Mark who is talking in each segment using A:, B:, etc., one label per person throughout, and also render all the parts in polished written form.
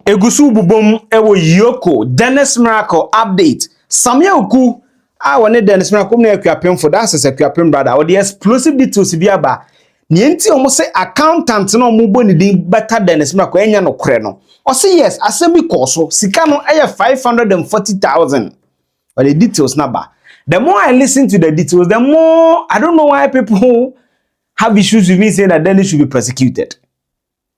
A: Egusu bubom ewo Eoco Dennis Miracles update. Sammy Awuku wane Dennis Miracles na akuapem for that is akuapem brother. Or the explosive details bi aba. Ni enti omo say accountant na omo bo ni din better Dennis Miracles enya no kore no. O say yes, asem bi koso sika no eye 540,000. Or the details na ba. The more I listen to the details, the more I don't know why people have issues with me saying that Dennis should be prosecuted.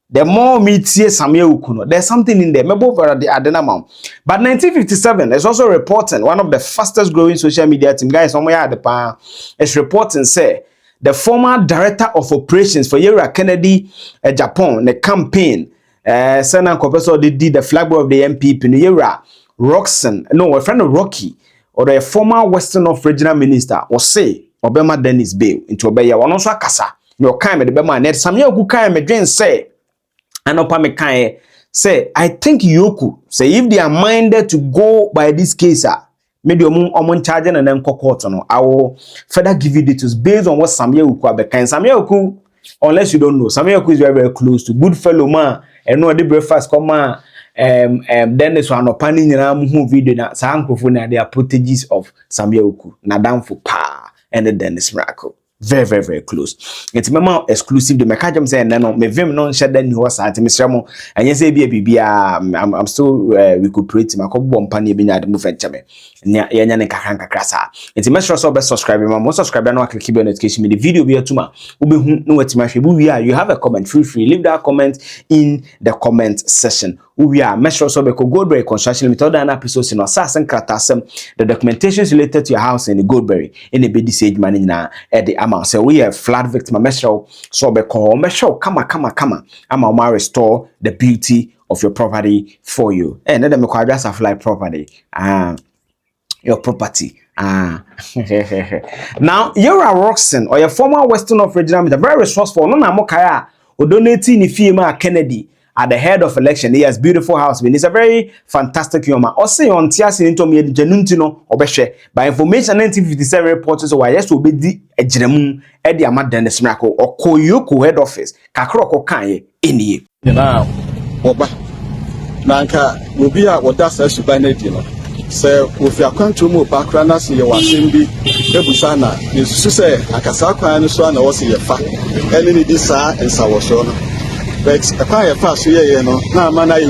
A: The more me see Sammy Awuku, there's something in there. Maybe over the Adenama. But 1957 is also reporting one of the fastest growing social media team guys somewhere at the pan is reporting say the former director of operations for Yera Kennedy Japan the campaign Senator Professor did the flag of the MPP in Yera Roxon no a friend of Rocky or the former Western of regional minister was say Obema Dennis bail into Obeya one also kasa your kind the Bema net Sammy Awuku kind me dream say and Opame say, I think Eoco say if they are minded to go by this case, maybe omon charging and then court no. I will further give you details based on what Sammy Awuku abeka. Sammy Awuku, unless you don't know, Sammy Awuku is very, very close to good fellow man. And no the breakfast come Dennis one opani nyina mu video na sa ankofo na they are proteges of Sammy Awuku. Na damfo pa and the Dennis Miracles. Very, very, very close. It's mema exclusive. The mekajam say no, me vim non share then you was at Mr. And yes, I'm still recuperating. My couple one penny being at the movement. Yanya kakanka krasa. It's a message so best subscribe. Most subscriber no click the notification. The video be tuma. Ube no what we are. You have a comment. Feel free. Leave that comment in the comment section. We are measure so beko Goldberry construction limited other episodes in assassin kratasem the documentations related to your house in the Goldberry in the BD sage money na at the amount. So we have flood victim measure so beko measure kama ama restore the beauty of your property for you. And then me kwa just fly property your property now you're a Roxon or your former Western of regional minister very resourceful no na mo kaya o donate ni fie ma Kennedy at the head of election. He has beautiful house. It's a very fantastic human. Also, on Tias into me, Januntino, Obeshe. By information, 1957 reports, so I just will be the Ejremu, Eddie Ahmad Dennis Miracles, or Koyoko head office, Kakroko Kanye, in the
B: now, Oba Nanka will be out what that's as you buy it, you know. So, if you are going to move back, Ranas, you are Simbi, Ebusana, you say, Akasaka and so on, or see a fact, and in this and Sawashona. But a fire fast here, no, now man, I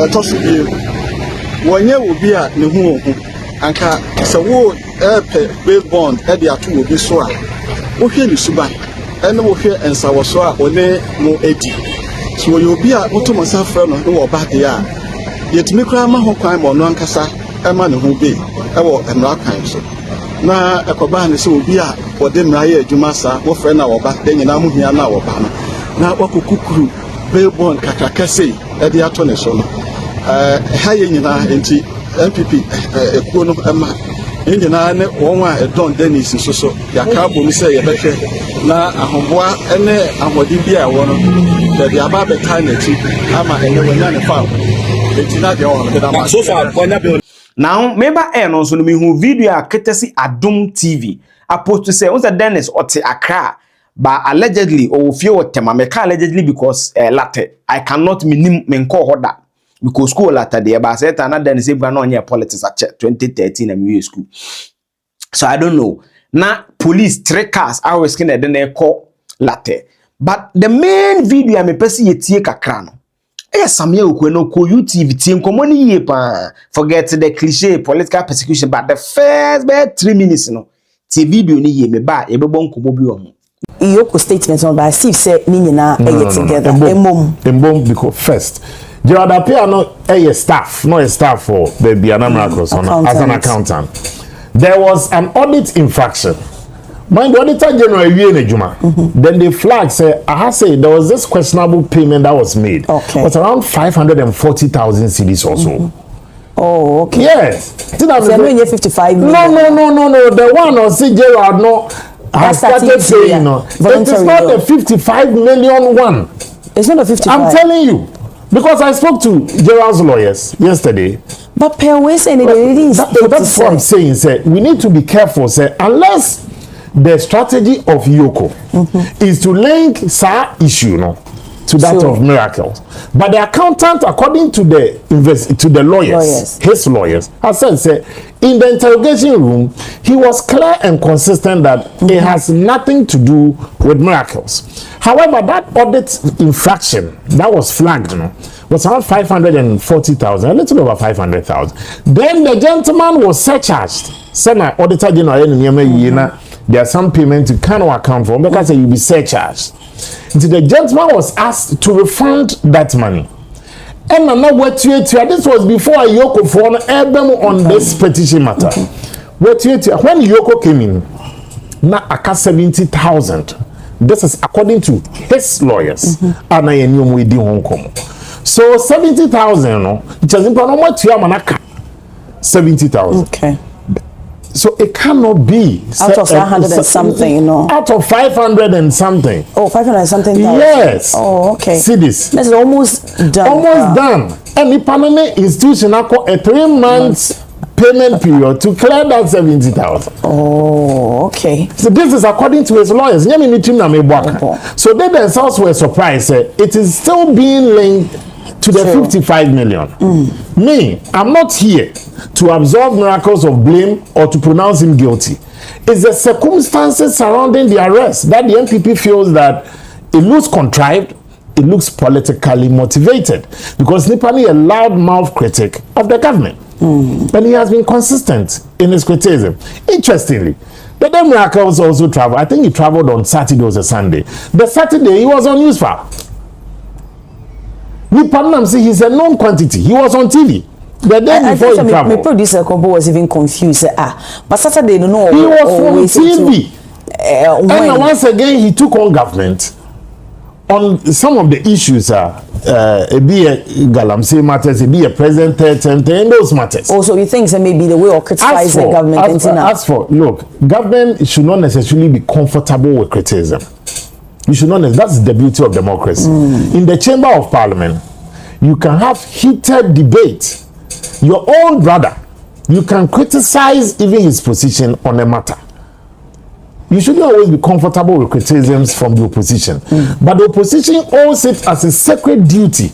B: toss you. 1 year will be at Nuhu, and so wood, bail bond, Eddie Atu will be so. We'll hear you, Suba, and we'll hear and Sawaswa, or no 80. So you'll be at Otomasa friend or about the yard. Yet me cry my whole crime or non cassa, a man who be, I will and rock time so. Now a coban is will be at or them Raya Jumasa, or friend our back, then you know, here now, Obama. Now, what could Billborn Kakakase at the Atoneson? Hyena into MPP, a Kuno Emma, Indiana, one Don Dennis, so Yakabu, say a better. Now, a homeboy, and a Modibia, one of the Ababe Tiny, Ama, and never found. It's not your own, so far.
A: Now, maybe I also know who video courtesy Adum TV. I post to say, what's the Dennis or te Accra? But allegedly, or few them, I allegedly because Larteh, I cannot mean call her that because school Larteh there, but I said another Dennis on your politics at 2013 and we school. So I don't know. Now, police 3 cars I was scared then they call Larteh. But the main video I me person ye tie kakra no. Sammy Awuku no ko YouTube team common ye pa. Forget the cliche political persecution, but the first 3 minutes no. Ti video ni ye me ba ye be bon komo bi o.
C: Eoco statement on by Steve said Nina together.
D: Emom because first. Gerard appear not a staff, not a staff for the Miracles as an accountant. There was an audit infraction. Mind the auditor general then the flag said, I say there was this questionable payment that was made. Okay. It was around 540,000 cedis or so.
C: Oh, okay.
D: Yes.
C: So 55 million.
D: No. The one on C. Gerard no. Has started saying no. It is not a 55 million one.
C: It's not a 55.
D: I'm telling you. Because I spoke to Gerald's lawyers yesterday.
C: But per way saying
D: that's what I'm saying. Say, we need to be careful. Say, unless the strategy of Eoco is to link SAR issue no, to that of Miracles. But the accountant, according to the lawyers, his lawyers, has said, in the interrogation room, he was clear and consistent that it has nothing to do with Miracles. However, that audit infraction that was flagged, was around 540,000, a little over 500,000. Then the gentleman was surcharged. Senna Auditor General, there are some payment you cannot account for because you'll be surcharged. The gentleman was asked to refund that money. And now what you this was before Eoco for on this petition matter. When Eoco came in, now aka 70,000. This is according to his lawyers. So 70,000, no, it has been 70,000.
C: Okay.
D: So it cannot be
C: out of 500 and something, you know.
D: Out of 500 and something.
C: Oh, 500 and something.
D: Yes.
C: Oh, okay.
D: See this.
C: This is almost done.
D: Almost done. And the permanent institution a 3 months payment period to clear that 70,000.
C: Oh, okay.
D: So this is according to his lawyers. So they themselves were surprised. It is still being linked to the 55 million. Me, I'm not here to absolve Miracles of blame or to pronounce him guilty. It's the circumstances surrounding the arrest that the NPP feels that it looks contrived, it looks politically motivated, because Nipani a loud-mouthed critic of the government. And he has been consistent in his criticism. Interestingly, the day Miracles also traveled, I think he traveled on Saturday or Sunday. The Saturday, he was on Newsfile. Nipanam say he's a known quantity. He was on TV. The day before he traveled.
C: My producer Kombo was even confused. But Saturday, no,
D: he was on TV. And once again, he took on government on some of the issues. Be a Galamsey matters, be a president, and those matters.
C: Also, you think that maybe the way of criticizing the government.
D: As for look, government should not necessarily be comfortable with criticism. You should not. That's the beauty of democracy. In the chamber of parliament, you can have heated debate. Your own brother, you can criticize even his position on a matter. You shouldn't always be comfortable with criticisms from the opposition. But the opposition owes it as a sacred duty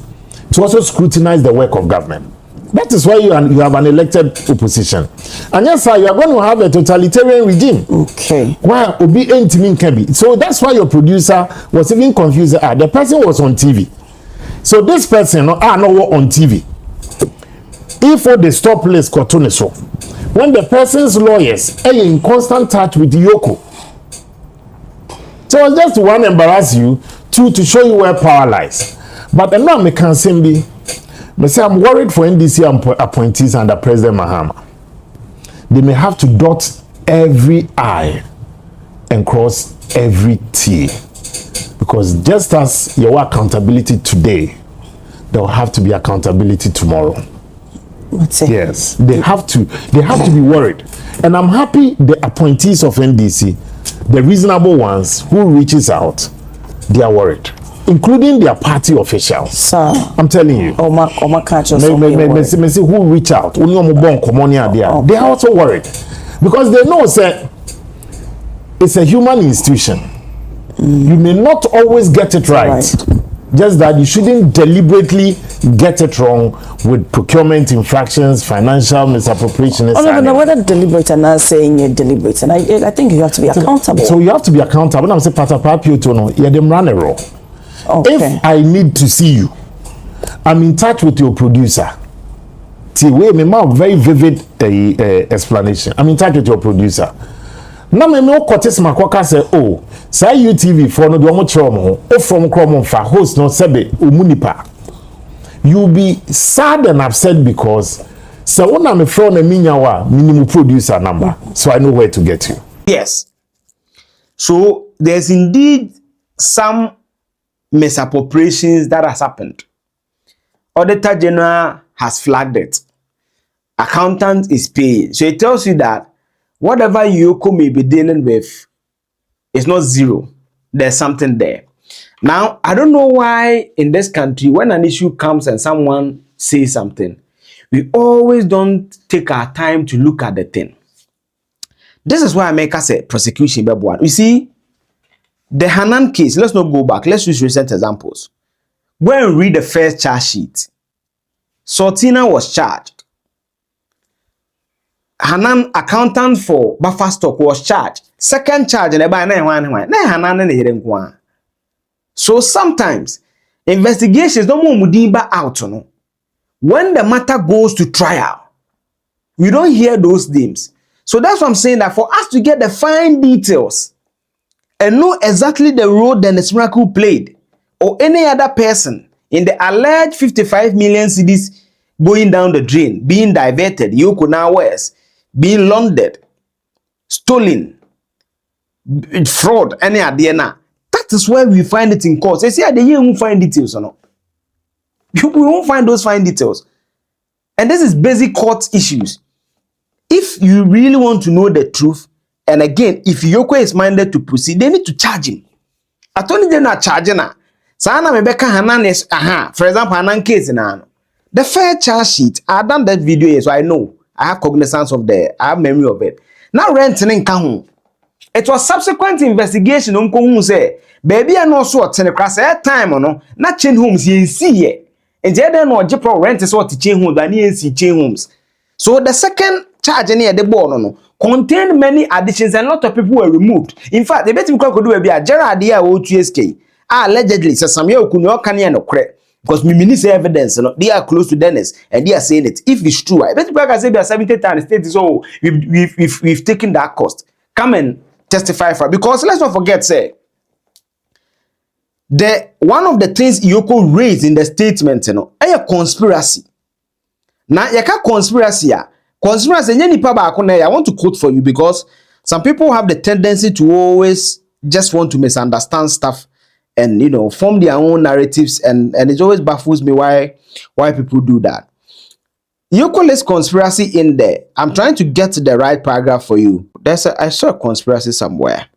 D: to also scrutinize the work of government. That is why you have an elected opposition. And yes, sir, you are going to have a totalitarian regime.
C: Okay.
D: Why Obi Entimin. So that's why your producer was even confused. The person was on TV. So this person no on TV. If they stop list so when the person's lawyers are in constant touch with Eoco. So it's just to one embarrass you, two to show you where power lies. But I'm not making simply. I'm worried for NDC appointees under President Mahama. They may have to dot every I and cross every T. Because just as your accountability today, there will have to be accountability tomorrow. Yes, they have to be worried. And I'm happy the appointees of NDC, the reasonable ones who reaches out, they are worried. Including their party officials. Sir, I'm telling you. Who reach out. They are also worried. Because they know that it's a human institution. You may not always get it right. Just that you shouldn't deliberately get it wrong with procurement infractions, financial misappropriation.
C: No, whether deliberate and not saying you're deliberate. And I think you have to be accountable.
D: So you have to be accountable. I'm saying, you're them run a row. Okay. If I need to see you, I'm in touch with your producer. See, wait, me very vivid explanation. I'm in touch with your producer. Now me no kotis makwaka say, oh, say UTV for no do omo chomo, o from kromo fa host no sebe omunipa. You'll be sad and upset because so when I'm from a minimum producer number, so I know where to get you.
A: Yes. So there's indeed some misappropriations that has happened. Auditor General has flagged it. Accountant is paying. So it tells you that whatever Eoco may be dealing with is not zero. There's something there. Now, I don't know why in this country, when an issue comes and someone says something, we always don't take our time to look at the thing. This is why I make us a prosecution. You see, the Hanan case, let's not go back. Let's use recent examples. Go and read the first charge sheet. Sortina was charged. Hanan, accountant for buffer stock, was charged. Second charge and about 911. Hanan and the So sometimes investigations don't move Mudiba out. No? When the matter goes to trial, we don't hear those names. So that's what I'm saying, that for us to get the fine details and know exactly the role Dennis Miracles played or any other person in the alleged 55 million cedis going down the drain, being diverted, Eoco now west, being laundered, stolen, fraud, any idea now. That is where we find it in court. They say the year won't find details or not. We won't find those fine details. And this is basic court issues. If you really want to know the truth, and again, if Eoco is minded to proceed, they need to charge him. Attorney General charging her. Sana Mebeka Hanan is, for example, Hanan case in Hano. The fair charge sheet, I've done that video, so I know. I have cognizance of I have memory of it. Now renting in Kahun. It was subsequent investigation who say, baby, I know so at time or no, not chain homes you see ye. And then no Japan rent is what to chain homes, and you see chain homes. So the second charge near the board no contained many additions, and a lot of people were removed. In fact, the best we could do a Gerard here O2SK. Allegedly, so Sammy Awuku no can no credit. Because we say evidence, you know, they are close to Dennis and they are saying it. If it's true, I bet you can say they are 70 times state is oh we've taken that cost. Come and testify for it. Because let's not forget, say one of the things Eoco raised in the statement, you know, a conspiracy. Now yaka conspiracy. Conspiracy I want to quote for you because some people have the tendency to always just want to misunderstand stuff and you know form their own narratives, and it always baffles me why people do that. Eoco lists conspiracy in there. I'm trying to get to the right paragraph for you. I saw a conspiracy somewhere.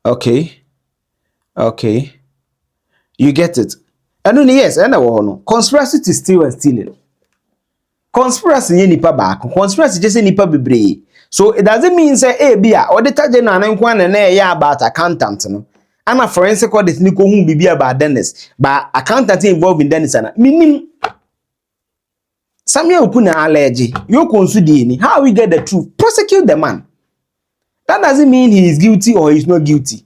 A: Okay, you get it. And then yes, and no conspiracy to steal and stealing. Conspiracy ye nipa back. Conspiracy just nipa bebre. So it doesn't mean say bia auditor general na nkwa na ya about accountant no. And a forensic audit ni ko hu bibi about Dennis, but accountant involved in Dennis na. Minim Sammy Awuku na allege. Eoco nsu di ni. How we get the truth? Prosecute the man. That doesn't mean he is guilty or he is not guilty.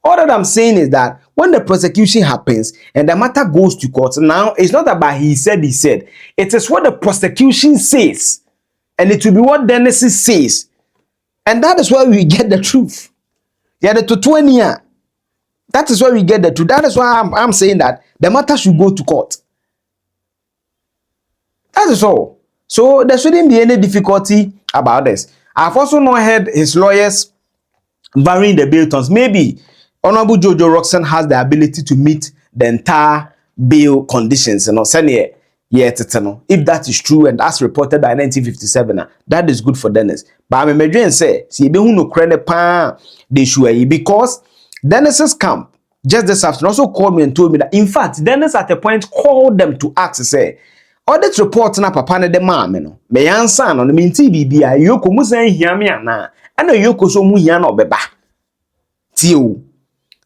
A: All that I'm saying is that when the prosecution happens and the matter goes to court, now it's not about he said. It is what the prosecution says. And it will be what Dennis says. And that is where we get the truth. Yeah, the 20 year. That is where we get the truth. That is why I'm saying that the matter should go to court. That is all. So there shouldn't be any difficulty about this. I've also not heard his lawyers varying the bail terms. Maybe Honorable Joojo Roxanne has the ability to meet the entire bail conditions. You know, if that is true and as reported by 1957, that is good for Dennis. But I'm a say, see, no credit they should because Dennis's camp just this afternoon also called me and told me that in fact Dennis at a point called them to ask, say, audit report na papa na de maame no me yansa no me nti bibia Eoco musan hia me ana and Eoco so mu hia na obeba tio.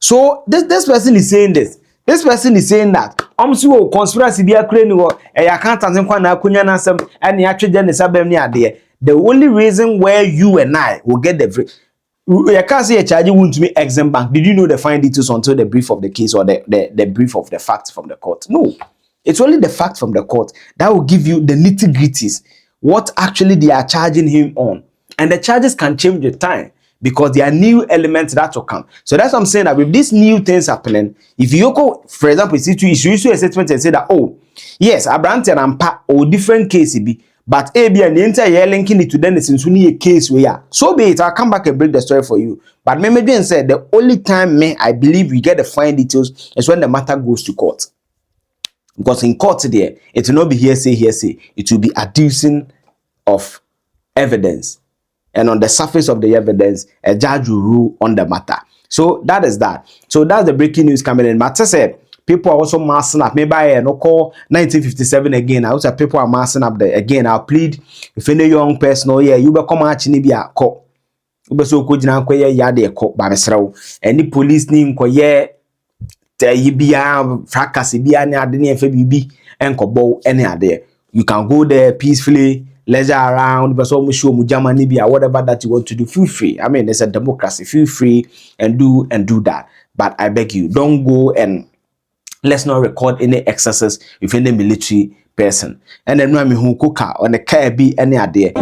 A: So this person is saying this. This person is saying that so conspiracy be akure ni wo accountant nkwa na akonya na asem and ya twede ne sabem ni ade. The only reason where you and I will get the you can't say a charge won't to me exam bank. Did you know the fine details until the brief of the case or the brief of the facts from the court? No. It's only the fact from the court that will give you the nitty-gritties, what actually they are charging him on. And the charges can change with time because there are new elements that will come. So that's what I'm saying, that with these new things happening, if Eoco, for example, is issue a statement and say that, oh, yes, Abrante and Ampa or different case be, but AB and the entire linking it to Dennis in a case where yeah. So be it, I'll come back and break the story for you. But Memedian said the only time I believe we get the fine details is when the matter goes to court. Because in court there, it will not be hearsay. It will be adducing of evidence. And on the surface of the evidence, a judge will rule on the matter. So that is that. So that's the breaking news coming in. Matter said, people are also massing up. Maybe I no call 1957 again. I also people are massing up there again. I'll plead if any young person, oh yeah, you become a chinibia call. Obeso ko jina nkoye yade ekọ ba mesrew any police ni nkoye yi bia fracas bia ne ade ne efa bibi enkobo ene ade. You can go there peacefully, leisure around, but so show mu Germany bia whatever that you want to do, feel free. I mean, there's a democracy, feel free and do that. But I beg you, don't go and let's not record any excesses with any military person. And then when who cook on the car be any idea.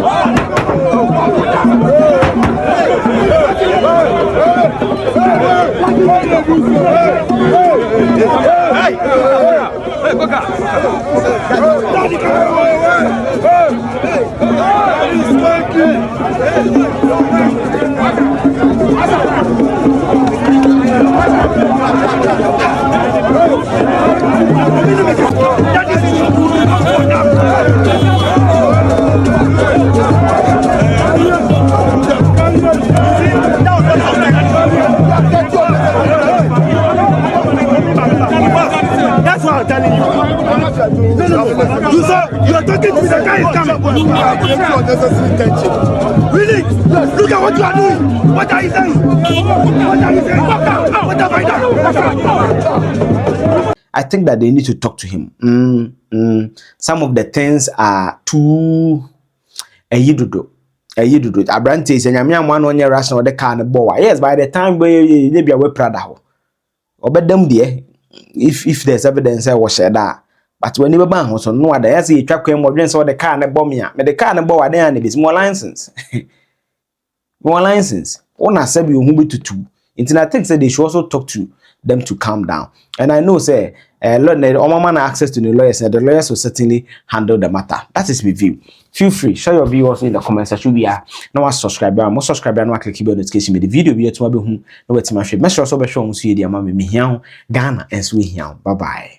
E: That's what I'm telling you. No. You are talking to the guy is coming. Really? Look at what you are doing. What are you saying? What are you saying? What have I done?
A: I think that they need to talk to him. Some of the things are too yidudo. Abrante is nyame one on your rational the car and boy. Yes, by the time we be away prada ho. Obedem there. If there's evidence I was shared that. But when you bang so no other as you track him or the car and Bawumia. But the car and boy there is more license. More license. One has said you move to two. Internet thinks that they should also talk to them to calm down. And I know say man access to the lawyers and the lawyers will certainly handle the matter. That is my view. Feel free, share your view also in the comments section. Now subscribe, more subscribe and click the notification. The video be to my home. No wait, my share. Make sure also be sure on see the amount me here Ghana and we here. Bye bye.